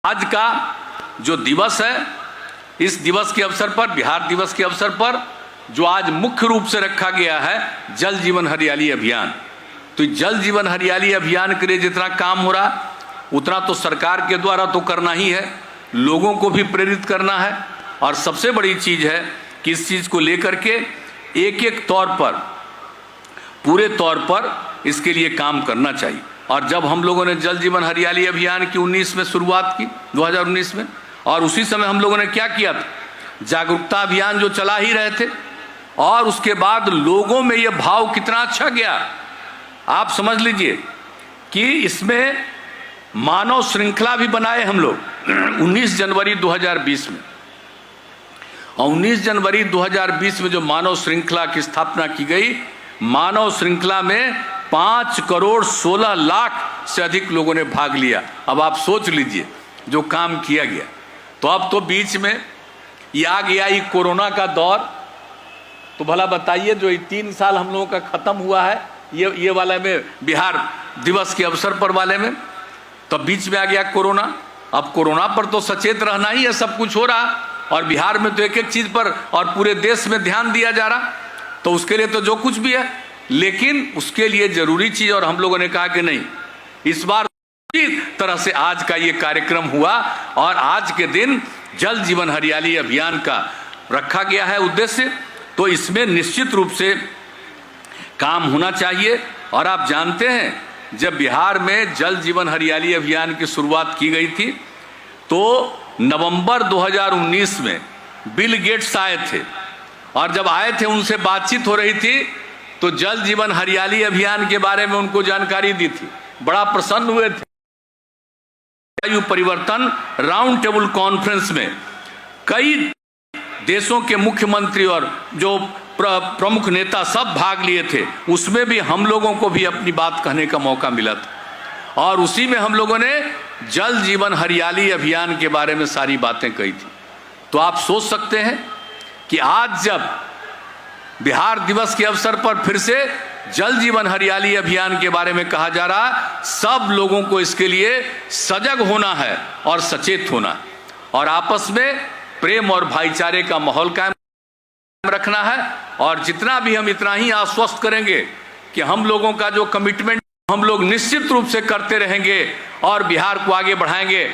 आज का जो दिवस है, इस दिवस के अवसर पर, बिहार दिवस के अवसर पर जो आज मुख्य रूप से रखा गया है जल जीवन हरियाली अभियान। तो जल जीवन हरियाली अभियान के लिए जितना काम हो रहा उतना तो सरकार के द्वारा तो करना ही है, लोगों को भी प्रेरित करना है। और सबसे बड़ी चीज है कि इस चीज को लेकर के एक एक तौर पर, पूरे तौर पर इसके लिए काम करना चाहिए। और जब हम लोगों ने जल जीवन हरियाली अभियान की 19 में शुरुआत की, 2019 में, और उसी समय हम लोगों ने क्या किया था, जागरूकता अभियान जो चला ही रहे थे, और उसके बाद लोगों में यह भाव कितना अच्छा गया। आप समझ लीजिए कि इसमें मानव श्रृंखला भी बनाए हम लोग 19 जनवरी 2020 में। और 19 जनवरी 2020 में जो मानव श्रृंखला की स्थापना की गई, मानव श्रृंखला में 5 करोड़ 16 लाख से अधिक लोगों ने भाग लिया। अब आप सोच लीजिए जो काम किया गया। तो अब तो बीच में ये आ गया ये कोरोना का दौर। तो भला बताइए, जो ये 3 साल हम लोगों का खत्म हुआ है ये वाला में, बिहार दिवस के अवसर पर वाले में, तो बीच में आ गया कोरोना। अब कोरोना पर तो सचेत रहना ही है, सब कुछ हो रहा, और बिहार में तो एक एक चीज पर और पूरे देश में ध्यान दिया जा रहा। तो उसके लिए तो जो कुछ भी है, लेकिन उसके लिए जरूरी चीज, और हम लोगों ने कहा कि नहीं, इस बार तरह से आज का ये कार्यक्रम हुआ, और आज के दिन जल जीवन हरियाली अभियान का रखा गया है उद्देश्य। तो इसमें निश्चित रूप से काम होना चाहिए। और आप जानते हैं, जब बिहार में जल जीवन हरियाली अभियान की शुरुआत की गई थी, तो नवंबर 2019 में बिल गेट्स आए थे, और जब आए थे उनसे बातचीत हो रही थी, तो जल जीवन हरियाली अभियान के बारे में उनको जानकारी दी थी, बड़ा प्रसन्न हुए थे। जलवायु परिवर्तन राउंड टेबल कॉन्फ्रेंस में कई देशों के मुख्यमंत्री और जो प्रमुख नेता सब भाग लिए थे, उसमें भी हम लोगों को भी अपनी बात कहने का मौका मिला था, और उसी में हम लोगों ने जल जीवन हरियाली अभियान के बारे में सारी बातें कही थी। तो आप सोच सकते हैं कि आज जब बिहार दिवस के अवसर पर फिर से जल जीवन हरियाली अभियान के बारे में कहा जा रहा, सब लोगों को इसके लिए सजग होना है और सचेत होना है, और आपस में प्रेम और भाईचारे का माहौल कायम रखना है। और जितना भी हम इतना ही आश्वस्त करेंगे कि हम लोगों का जो कमिटमेंट हम लोग निश्चित रूप से करते रहेंगे और बिहार को आगे बढ़ाएंगे।